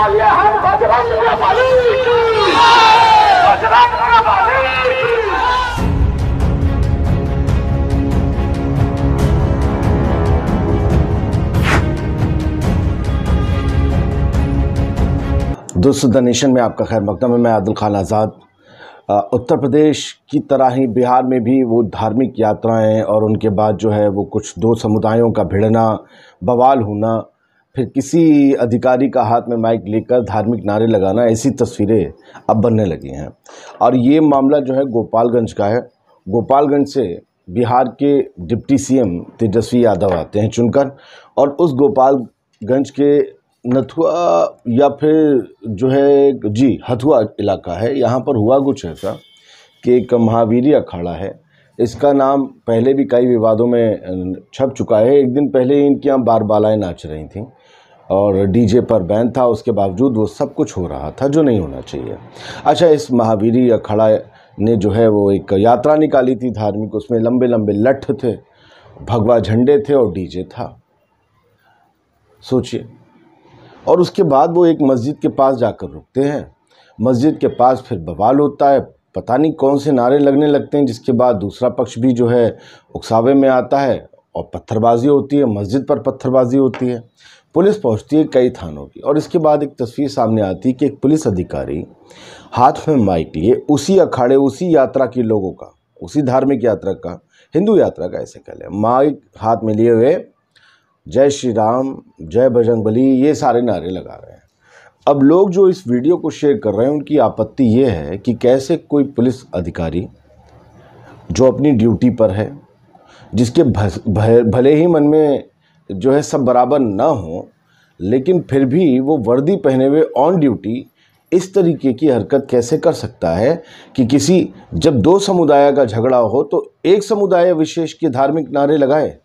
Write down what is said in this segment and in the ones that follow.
बोलिए हम बजरंगबली की, बजरंगबली की। दोस्तों द नेशन में आपका खैर मकदम है। मैं आदिल खान आज़ाद। उत्तर प्रदेश की तरह ही बिहार में भी वो धार्मिक यात्राएं और उनके बाद जो है वो कुछ दो समुदायों का भिड़ना, बवाल होना, फिर किसी अधिकारी का हाथ में माइक लेकर धार्मिक नारे लगाना, ऐसी तस्वीरें अब बनने लगी हैं। और ये मामला जो है गोपालगंज का है। गोपालगंज से बिहार के डिप्टी सीएम तेजस्वी यादव आते हैं चुनकर, और उस गोपालगंज के नथुआ या फिर जो है जी हथुआ इलाका है, यहाँ पर हुआ कुछ ऐसा कि एक महावीरी अखाड़ा है। इसका नाम पहले भी कई विवादों में छप चुका है। एक दिन पहले इनकी यहाँ बारबालाएँ नाच रही थीं और डीजे पर बैन था, उसके बावजूद वो सब कुछ हो रहा था जो नहीं होना चाहिए। अच्छा, इस महावीरी अखाड़ा ने जो है वो एक यात्रा निकाली थी धार्मिक, उसमें लंबे लंबे लठ थे, भगवा झंडे थे और डीजे था, सोचिए। और उसके बाद वो एक मस्जिद के पास जाकर रुकते हैं। मस्जिद के पास फिर बवाल होता है, पता नहीं कौन से नारे लगने लगते हैं, जिसके बाद दूसरा पक्ष भी जो है उकसावे में आता है और पत्थरबाजी होती है, मस्जिद पर पत्थरबाजी होती है। पुलिस पहुंचती है कई थानों की, और इसके बाद एक तस्वीर सामने आती है कि एक पुलिस अधिकारी हाथ में माइक लिए उसी अखाड़े, उसी यात्रा के लोगों का, उसी धार्मिक यात्रा का, हिंदू यात्रा का ऐसे कह लें, माइक हाथ में लिए हुए जय श्री राम, जय बजरंगबली, ये सारे नारे लगा रहे हैं। अब लोग जो इस वीडियो को शेयर कर रहे हैं उनकी आपत्ति ये है कि कैसे कोई पुलिस अधिकारी जो अपनी ड्यूटी पर है, जिसके भले ही मन में जो है सब बराबर ना हो, लेकिन फिर भी वो वर्दी पहने हुए ऑन ड्यूटी इस तरीके की हरकत कैसे कर सकता है कि जब दो समुदाय का झगड़ा हो तो एक समुदाय विशेष के धार्मिक नारे लगाए।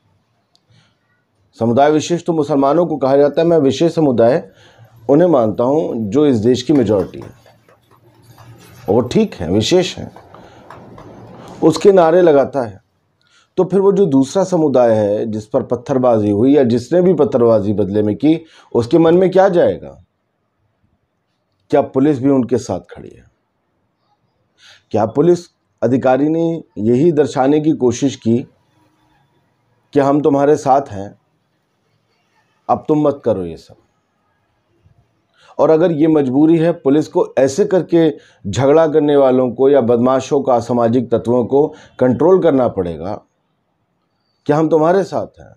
समुदाय विशेष तो मुसलमानों को कहा जाता है, मैं विशेष समुदाय उन्हें मानता हूं जो इस देश की मेजॉरिटी है, और ठीक है, विशेष है, उसके नारे लगाता है। तो फिर वो जो दूसरा समुदाय है जिस पर पत्थरबाजी हुई या जिसने भी पत्थरबाजी बदले में की, उसके मन में क्या जाएगा? क्या पुलिस भी उनके साथ खड़ी है? क्या पुलिस अधिकारी ने यही दर्शाने की कोशिश की कि हम तुम्हारे साथ हैं, अब तुम मत करो ये सब? और अगर ये मजबूरी है पुलिस को ऐसे करके झगड़ा करने वालों को या बदमाशों का, असामाजिक तत्वों को कंट्रोल करना पड़ेगा कि हम तुम्हारे साथ हैं,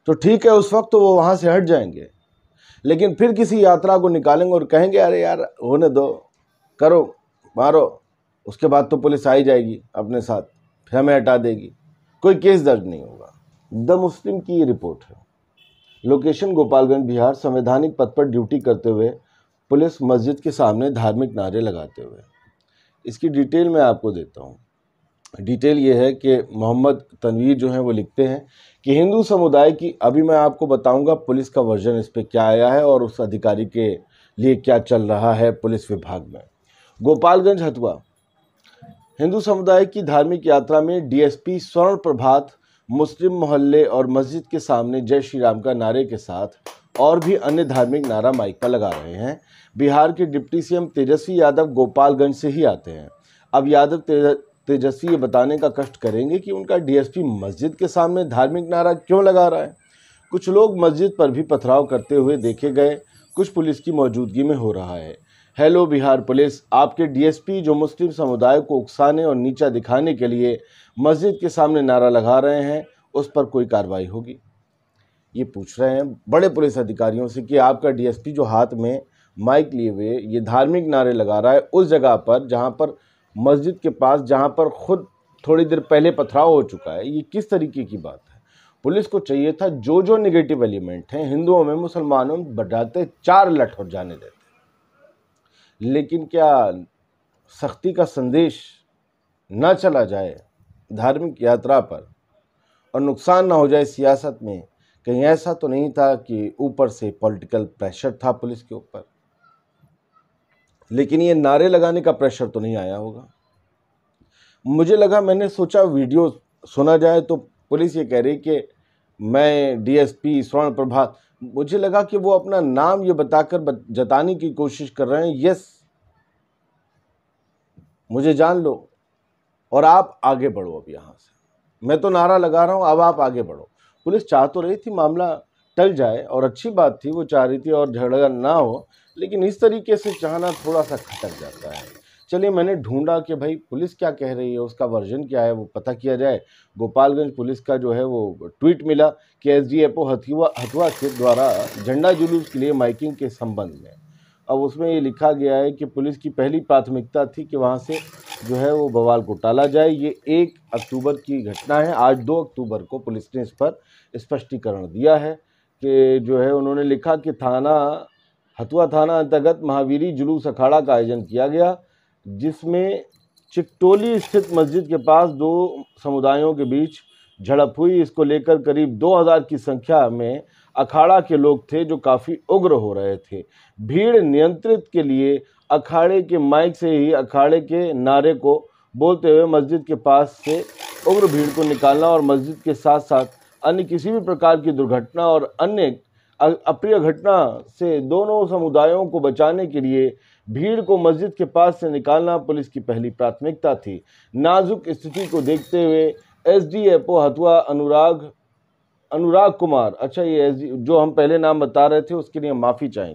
तो ठीक है, उस वक्त तो वो वहाँ से हट जाएंगे। लेकिन फिर किसी यात्रा को निकालेंगे और कहेंगे अरे यार होने दो, करो, मारो, उसके बाद तो पुलिस आ ही जाएगी अपने साथ, फिर हमें हटा देगी, कोई केस दर्ज नहीं होगा। द मुस्लिम की ये रिपोर्ट है। लोकेशन गोपालगंज बिहार। संवैधानिक पद पर ड्यूटी करते हुए पुलिस मस्जिद के सामने धार्मिक नारे लगाते हुए। इसकी डिटेल मैं आपको देता हूँ। डिटेल ये है कि मोहम्मद तनवीर जो हैं वो लिखते हैं कि हिंदू समुदाय की, अभी मैं आपको बताऊंगा पुलिस का वर्जन इस पे क्या आया है और उस अधिकारी के लिए क्या चल रहा है पुलिस विभाग में। गोपालगंज हथुआ हिंदू समुदाय की धार्मिक यात्रा में डीएसपी स्वर्ण प्रभात मुस्लिम मोहल्ले और मस्जिद के सामने जय श्री राम का नारे के साथ और भी अन्य धार्मिक नारा माइक पर लगा रहे हैं। बिहार के डिप्टी सीएम तेजस्वी यादव गोपालगंज से ही आते हैं। अब यादव तेजस्वी ये बताने का कष्ट करेंगे कि उनका डीएसपी मस्जिद के सामने धार्मिक नारा क्यों लगा रहा है। कुछ लोग मस्जिद पर भी पथराव करते हुए देखे गए, कुछ पुलिस की मौजूदगी में हो रहा है। हेलो बिहार पुलिस, आपके डीएसपी जो मुस्लिम समुदाय को उकसाने और नीचा दिखाने के लिए मस्जिद के सामने नारा लगा रहे हैं, उस पर कोई कार्रवाई होगी? ये पूछ रहे हैं बड़े पुलिस अधिकारियों से कि आपका डीएसपी जो हाथ में माइक लिए हुए ये धार्मिक नारे लगा रहा है उस जगह पर जहां पर मस्जिद के पास, जहां पर खुद थोड़ी देर पहले पथराव हो चुका है, ये किस तरीके की बात है? पुलिस को चाहिए था जो नेगेटिव एलिमेंट हैं हिंदुओं में, मुसलमानों में बढ़ाते 4 लठ और जाने देते। लेकिन क्या सख्ती का संदेश न चला जाए धार्मिक यात्रा पर और नुकसान ना हो जाए सियासत में? कहीं ऐसा तो नहीं था कि ऊपर से पॉलिटिकल प्रेशर था पुलिस के ऊपर? लेकिन ये नारे लगाने का प्रेशर तो नहीं आया होगा। मैंने सोचा वीडियो सुना जाए तो पुलिस ये कह रही कि मैं डीएसपी स्वर्ण प्रभात, मुझे लगा कि वो अपना नाम ये बताकर जताने की कोशिश कर रहे हैं, यस मुझे जान लो और आप आगे बढ़ो। अब यहाँ से मैं तो नारा लगा रहा हूँ, अब आप आगे बढ़ो। पुलिस चाह तो रही थी मामला टल जाए और अच्छी बात थी, वो चाह रही थी और झगड़ा ना हो, लेकिन इस तरीके से चाहना थोड़ा सा खटक जाता है। चलिए, मैंने ढूंढा कि भाई पुलिस क्या कह रही है, उसका वर्जन क्या है, वो पता किया जाए। गोपालगंज पुलिस का जो है वो ट्वीट मिला कि एसडीएफओ हथुआ के द्वारा झंडा जुलूस के लिए माइकिंग के संबंध में। अब उसमें ये लिखा गया है कि पुलिस की पहली प्राथमिकता थी कि वहाँ से जो है वो बवाल को टाला जाए। ये 1 अक्टूबर की घटना है। आज 2 अक्टूबर को पुलिस ने इस पर स्पष्टीकरण दिया है कि जो है उन्होंने लिखा कि हथुआ थाना अंतर्गत महावीरी जुलूस अखाड़ा का आयोजन किया गया, जिसमें चिकटोली स्थित मस्जिद के पास 2 समुदायों के बीच झड़प हुई। इसको लेकर करीब 2000 की संख्या में अखाड़ा के लोग थे जो काफ़ी उग्र हो रहे थे। भीड़ नियंत्रित के लिए अखाड़े के माइक से ही अखाड़े के नारे को बोलते हुए मस्जिद के पास से उग्र भीड़ को निकालना और मस्जिद के साथ साथ अन्य किसी भी प्रकार की दुर्घटना और अन्य अप्रिय घटना से दोनों समुदायों को बचाने के लिए भीड़ को मस्जिद के पास से निकालना पुलिस की पहली प्राथमिकता थी। नाजुक स्थिति को देखते हुए एसडीएफओ हथुआ अनुराग कुमार, अच्छा ये जो हम पहले नाम बता रहे थे उसके लिए माफ़ी चाहेंगे।